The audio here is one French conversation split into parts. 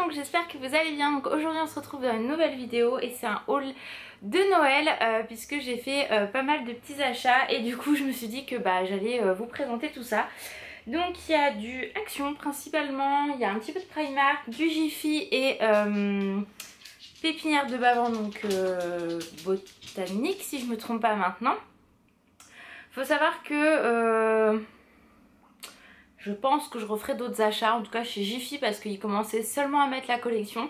donc j'espère que vous allez bien. Donc aujourd'hui on se retrouve dans une nouvelle vidéo et c'est un haul de Noël puisque j'ai fait pas mal de petits achats et du coup je me suis dit que j'allais vous présenter tout ça. Donc il y a du Action principalement, il y a un petit peu de Primark, du Jiffy et Pépinière de Bavent, donc Botanique si je me trompe pas maintenant. Faut savoir que je pense que je referai d'autres achats, en tout cas chez Jiffy parce qu'ils commençaient seulement à mettre la collection.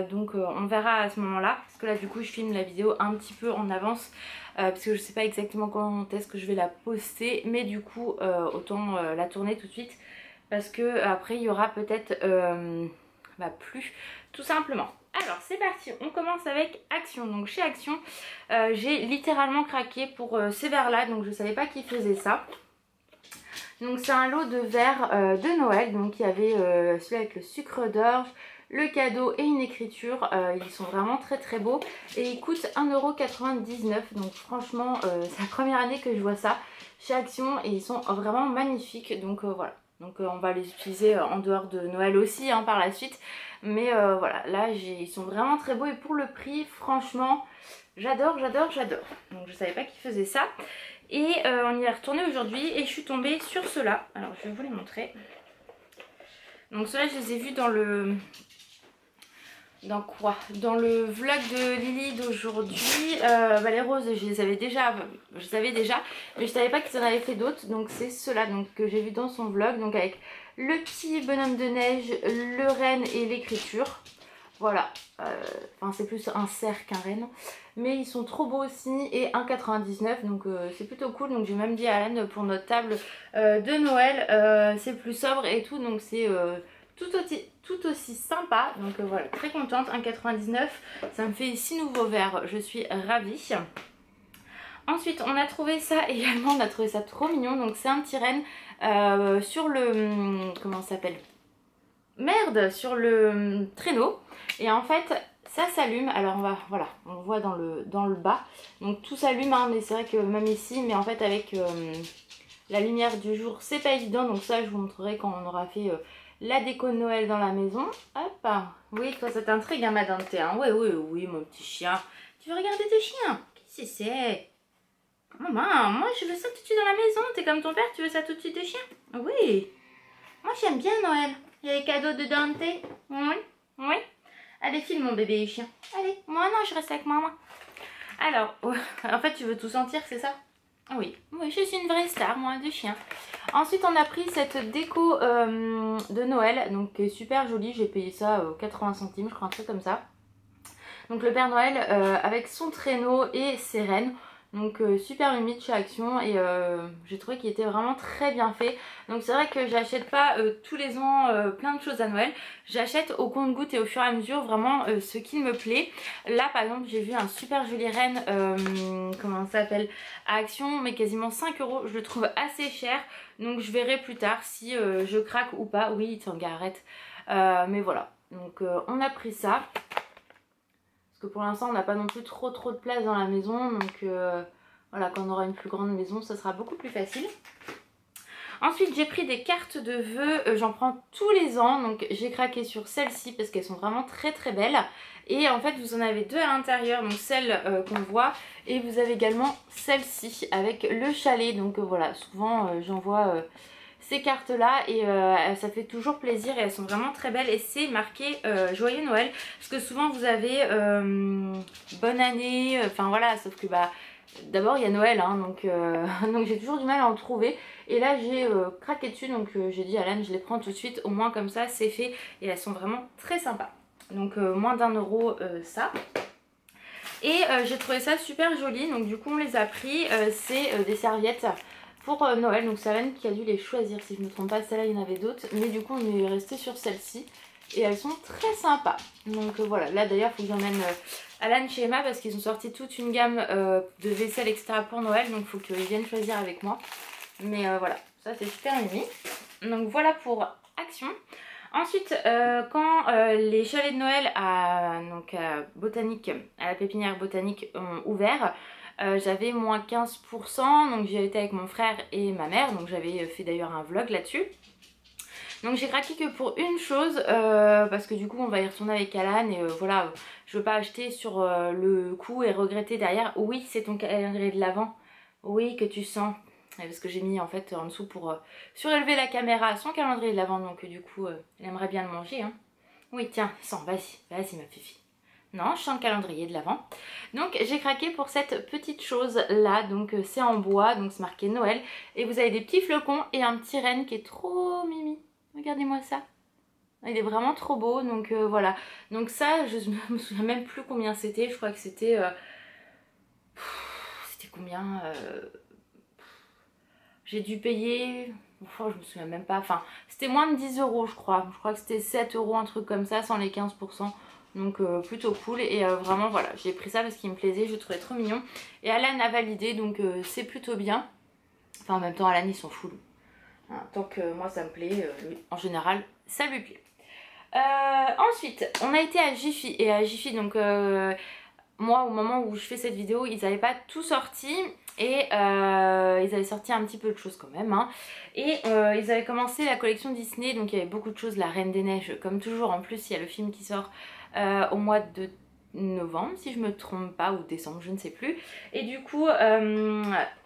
Donc on verra à ce moment là, parce que là du coup je filme la vidéo un petit peu en avance parce que je sais pas exactement quand est-ce que je vais la poster, mais du coup autant la tourner tout de suite parce que après il y aura peut-être plus tout simplement. Alors c'est parti, on commence avec Action. Donc chez Action j'ai littéralement craqué pour ces verres là, donc je savais pas qu'ils faisaient ça. Donc c'est un lot de verres de Noël, donc il y avait celui avec le sucre d'orge, le cadeau et une écriture. Ils sont vraiment très très beaux et ils coûtent 1,99 €. Donc franchement c'est la première année que je vois ça chez Action et ils sont vraiment magnifiques. Donc voilà, donc on va les utiliser en dehors de Noël aussi par la suite. Mais voilà, là ils sont vraiment très beaux et pour le prix franchement j'adore, j'adore, j'adore. Donc je savais pas qu'ils faisaient ça. Et on y est retourné aujourd'hui et je suis tombée sur ceux-là. Alors je vais vous les montrer. Donc ceux-là je les ai vus dans le... Dans quoi? Dans le vlog de Lily d'aujourd'hui. Les roses je les avais déjà, mais je savais pas qu'ils en avaient fait d'autres. Donc c'est ceux-là que j'ai vu dans son vlog. Donc avec le petit bonhomme de neige, le renne et l'écriture. Voilà, c'est plus un cerf qu'un renne, mais ils sont trop beaux aussi et 1,99 €, donc c'est plutôt cool. Donc j'ai même dit à Alan pour notre table de Noël, c'est plus sobre et tout, donc c'est tout aussi sympa. Donc voilà, très contente, 1,99 €, ça me fait 6 nouveaux verres, je suis ravie. Ensuite on a trouvé ça également, on a trouvé ça trop mignon, donc c'est un petit renne sur le... comment ça s'appelle ? Merde, sur le traîneau. Et en fait ça s'allume, alors on le voit dans le bas, donc tout s'allume mais c'est vrai que même ici, mais en fait avec la lumière du jour c'est pas évident, donc ça je vous montrerai quand on aura fait la déco de Noël dans la maison. Hop, oui toi ça t'intrigue madame T, oui mon petit chien, tu veux regarder tes chiens? Qu'est-ce que c'est? Maman, moi je veux ça tout de suite dans la maison, t'es comme ton père, tu veux ça tout de suite des chiens? Oui, moi j'aime bien Noël. Il y a les cadeaux de Dante. Oui. Allez, file mon bébé et chien. Allez, moi non, je reste avec maman. Alors, en fait, tu veux tout sentir, c'est ça? Oui, je suis une vraie star, moi, de chien. Ensuite, on a pris cette déco de Noël, donc qui est super jolie. J'ai payé ça 80 centimes, je crois, un truc comme ça. Donc le Père Noël avec son traîneau et ses rennes. Donc super humide chez Action et j'ai trouvé qu'il était vraiment très bien fait. Donc c'est vrai que j'achète pas tous les ans plein de choses à Noël. J'achète au compte-gouttes et au fur et à mesure vraiment ce qui me plaît. Là par exemple j'ai vu un super joli renne, comment ça s'appelle, à Action, mais quasiment 5 €. Je le trouve assez cher. Donc je verrai plus tard si je craque ou pas. Oui, Tanga, arrête. Mais voilà, donc on a pris ça. Parce que pour l'instant on n'a pas non plus trop de place dans la maison, donc voilà, quand on aura une plus grande maison ça sera beaucoup plus facile. Ensuite j'ai pris des cartes de vœux, j'en prends tous les ans, donc j'ai craqué sur celles-ci parce qu'elles sont vraiment très belles. Et en fait vous en avez deux à l'intérieur, donc celle qu'on voit, et vous avez également celle-ci avec le chalet. Donc voilà, souvent j'envoie ces cartes là et ça fait toujours plaisir et elles sont vraiment très belles et c'est marqué joyeux Noël, parce que souvent vous avez bonne année, voilà, sauf que d'abord il y a Noël donc j'ai toujours du mal à en trouver et là j'ai craqué dessus, donc j'ai dit à Alan je les prends tout de suite, au moins comme ça c'est fait et elles sont vraiment très sympas. Donc moins d'1 € ça. Et j'ai trouvé ça super joli, donc du coup on les a pris, c'est des serviettes pour Noël, donc c'est Alan qui a dû les choisir si je ne me trompe pas, celle-là il y en avait d'autres, mais du coup on est resté sur celle-ci et elles sont très sympas. Donc voilà, là d'ailleurs il faut que j'emmène Alan chez Emma parce qu'ils ont sorti toute une gamme de vaisselle etc pour Noël, donc il faut qu'ils viennent choisir avec moi. Mais voilà, ça c'est super mimi. Donc voilà pour Action. Ensuite, quand les chalets de Noël à Botanique, à la pépinière Botanique ont ouvert, j'avais moins 15%, donc j'y été avec mon frère et ma mère, donc j'avais fait d'ailleurs un vlog là-dessus. Donc j'ai craqué que pour une chose, parce que du coup on va y retourner avec Alan et voilà, je veux pas acheter sur le coup et regretter derrière. Oui, c'est ton calendrier de l'Avent, oui, que tu sens. Parce que j'ai mis en fait en dessous pour surélever la caméra son calendrier de l'Avent, donc du coup elle aimerait bien le manger, hein. Oui, tiens, sens, vas-y, vas-y ma fifi. Non, je sens le calendrier de l'Avent. Donc j'ai craqué pour cette petite chose là, donc c'est en bois, donc c'est marqué Noël. Et vous avez des petits flocons et un petit renne qui est trop mimi. Regardez-moi ça. Il est vraiment trop beau, donc voilà. Donc ça, je me souviens même plus combien c'était, je crois que c'était... c'était combien j'ai dû payer... Enfin, je me souviens même pas, enfin c'était moins de 10 € je crois. Je crois que c'était 7 €, un truc comme ça, sans les 15%. Donc plutôt cool et vraiment voilà, j'ai pris ça parce qu'il me plaisait, je le trouvais trop mignon. Et Alan a validé, donc c'est plutôt bien. Enfin en même temps Alan il s'en fout. Hein, tant que moi ça me plaît, lui, en général ça lui plaît. Ensuite on a été à Jiffy et à Jiffy donc moi au moment où je fais cette vidéo ils n'avaient pas tout sorti. Et ils avaient sorti un petit peu de choses quand même, hein. Et ils avaient commencé la collection Disney, donc il y avait beaucoup de choses, la Reine des Neiges comme toujours. En plus il y a le film qui sort au mois de novembre si je me trompe pas, ou décembre, je ne sais plus. Et du coup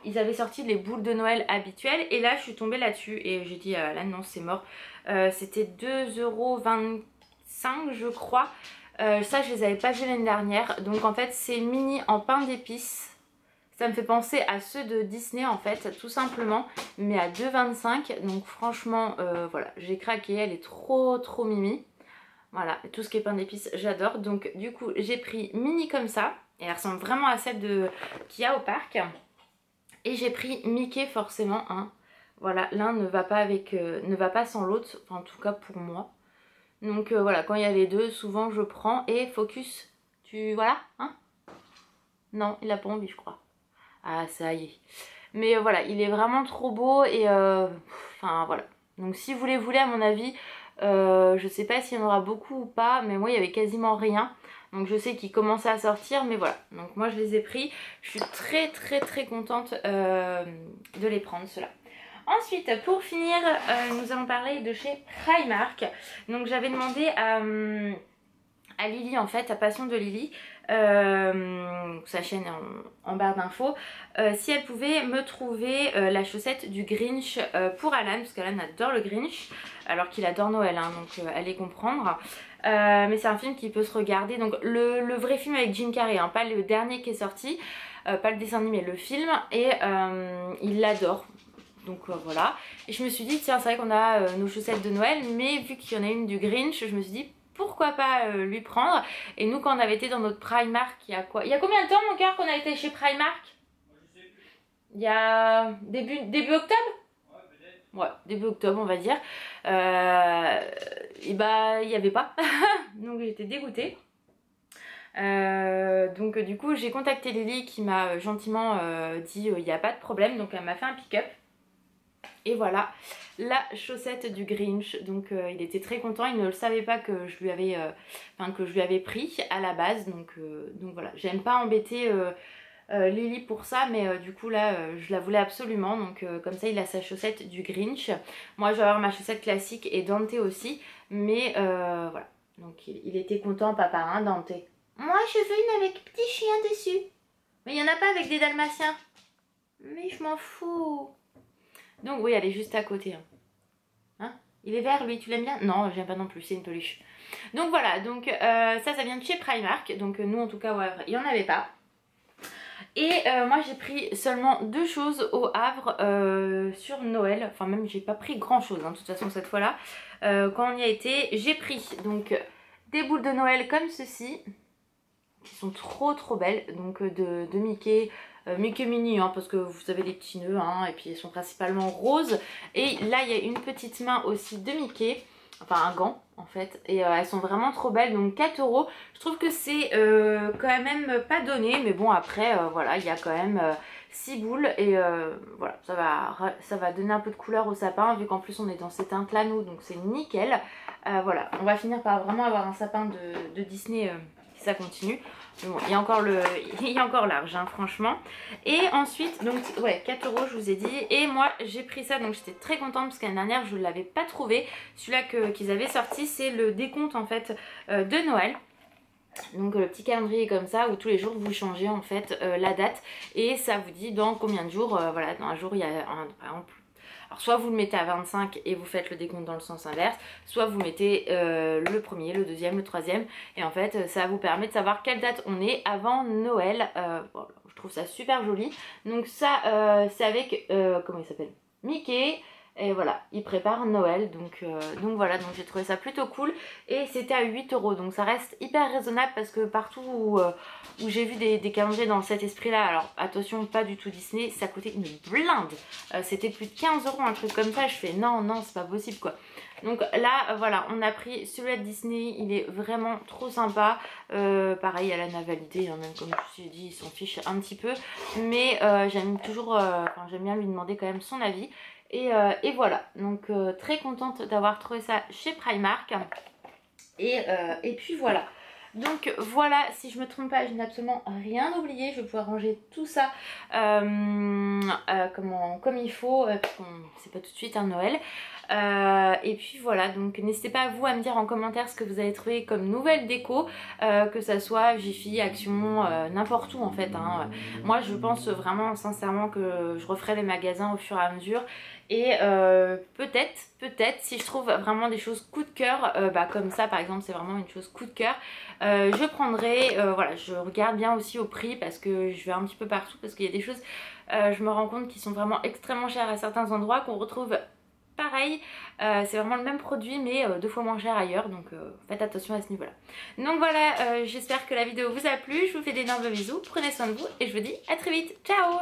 ils avaient sorti les boules de Noël habituelles et là je suis tombée là-dessus et j'ai dit là non c'est mort. C'était 2,25 € je crois. Ça je les avais pas vus l'année dernière, donc en fait c'est mini en pain d'épices. Ça me fait penser à ceux de Disney en fait, tout simplement, mais à 2,25 €. Donc franchement, voilà, j'ai craqué, elle est trop mimi. Voilà, tout ce qui est pain d'épices, j'adore. Donc du coup, j'ai pris mini comme ça, et elle ressemble vraiment à celle qu'il y a au parc. Et j'ai pris Mickey forcément, hein. Voilà, l'un ne va pas avec, ne va pas sans l'autre, enfin, en tout cas pour moi. Donc voilà, quand il y a les deux, souvent je prends. Et Focus, tu... voilà, hein? Non, il a pas envie je crois. Ah ça y est. Mais voilà, il est vraiment trop beau et enfin voilà. Donc si vous les voulez à mon avis, je sais pas s'il y en aura beaucoup ou pas, mais moi il y avait quasiment rien. Donc je sais qu'ils commençaient à sortir, mais voilà. Donc moi je les ai pris. Je suis très contente de les prendre ceux-là. Ensuite, pour finir, nous allons parler de chez Primark. Donc j'avais demandé à Lily en fait, à Passion de Lily, sa chaîne en barre d'infos, si elle pouvait me trouver la chaussette du Grinch pour Alan, parce qu'Alan adore le Grinch, alors qu'il adore Noël, hein, donc allez comprendre. Mais c'est un film qui peut se regarder, donc le vrai film avec Jim Carrey, hein, pas le dernier qui est sorti, pas le dessin animé, le film, et il l'adore. Donc voilà, et je me suis dit tiens c'est vrai qu'on a nos chaussettes de Noël, mais vu qu'il y en a une du Grinch, je me suis dit pourquoi pas lui prendre. Et nous quand on avait été dans notre Primark, il y a quoi, il y a combien de temps mon cœur qu'on a été chez Primark? Il y a début octobre? Ouais, début octobre on va dire. Et bah il n'y avait pas, donc j'étais dégoûtée. Donc du coup j'ai contacté Lily qui m'a gentiment dit il n'y a pas de problème, donc elle m'a fait un pick-up. Et voilà la chaussette du Grinch, donc il était très content, il ne le savait pas que je lui avais pris à la base, donc voilà, j'aime pas embêter Lily pour ça, mais du coup là je la voulais absolument, donc comme ça il a sa chaussette du Grinch. Moi je vais avoir ma chaussette classique et Dante aussi, mais voilà, donc il était content papa, hein Dante. Moi je veux une avec petit chien dessus, mais il n'y en a pas avec des dalmatiens, mais je m'en fous. Donc oui, elle est juste à côté. Hein, il est vert lui, tu l'aimes bien? Non, j'aime pas non plus, c'est une peluche. Donc voilà, donc ça vient de chez Primark. Donc nous en tout cas au Havre, il n'y en avait pas. Et moi j'ai pris seulement 2 choses au Havre sur Noël. Enfin même j'ai pas pris grand chose, hein, de toute façon cette fois là. Quand on y a été, j'ai pris donc des boules de Noël comme ceci, qui sont trop belles, donc de Mickey. Mickey mini, hein, parce que vous avez des petits nœuds, hein, et puis elles sont principalement roses. Et là il y a une petite main aussi de Mickey, enfin un gant en fait, et elles sont vraiment trop belles, donc 4 €. Je trouve que c'est quand même pas donné, mais bon après voilà, il y a quand même 6 boules et voilà, ça va donner un peu de couleur au sapin, vu qu'en plus on est dans ces teintes là nous, donc c'est nickel. Voilà, on va finir par vraiment avoir un sapin de Disney si ça continue. Mais bon, il y a encore large, hein, franchement. Et ensuite, donc ouais, 4 € je vous ai dit. Et moi j'ai pris ça, donc j'étais très contente parce qu'année dernière je ne l'avais pas trouvé. Celui-là qu'ils avaient sorti, c'est le décompte en fait de Noël. Donc le petit calendrier comme ça où tous les jours vous changez en fait la date et ça vous dit dans combien de jours, voilà, dans un jour il y a par exemple, alors soit vous le mettez à 25 et vous faites le décompte dans le sens inverse, soit vous mettez le premier, le deuxième, le troisième et en fait ça vous permet de savoir quelle date on est avant Noël. Bon, je trouve ça super joli. Donc ça c'est avec, comment il s'appelle, Mickey. Et voilà, il prépare Noël, donc voilà, donc j'ai trouvé ça plutôt cool. Et c'était à 8 €, donc ça reste hyper raisonnable parce que partout où j'ai vu des calendriers dans cet esprit-là, alors attention, pas du tout Disney, ça coûtait une blinde. C'était plus de 15 €, un truc comme ça, je fais non, c'est pas possible quoi. Donc là, voilà, on a pris celui-là de Disney, il est vraiment trop sympa. Pareil à la navalité, hein, même comme je vous ai dit, il s'en fiche un petit peu. Mais j'aime bien lui demander quand même son avis. Et voilà, donc très contente d'avoir trouvé ça chez Primark. Et puis voilà. Donc voilà, si je me trompe pas, je n'ai absolument rien oublié. Je vais pouvoir ranger tout ça comme il faut, parce qu'on c'est pas tout de suite un Noël. Et puis voilà, donc n'hésitez pas vous à me dire en commentaire ce que vous avez trouvé comme nouvelle déco, que ça soit Jiffy, Action, n'importe où en fait, hein. Moi je pense vraiment sincèrement que je referai les magasins au fur et à mesure. Et peut-être si je trouve vraiment des choses coup de cœur, comme ça par exemple c'est vraiment une chose coup de cœur, je prendrai, voilà, je regarde bien aussi au prix parce que je vais un petit peu partout parce qu'il y a des choses, je me rends compte qui sont vraiment extrêmement chères à certains endroits qu'on retrouve pareil, c'est vraiment le même produit mais 2 fois moins cher ailleurs, donc faites attention à ce niveau là. Donc voilà, j'espère que la vidéo vous a plu, je vous fais d'énormes bisous, prenez soin de vous et je vous dis à très vite, ciao.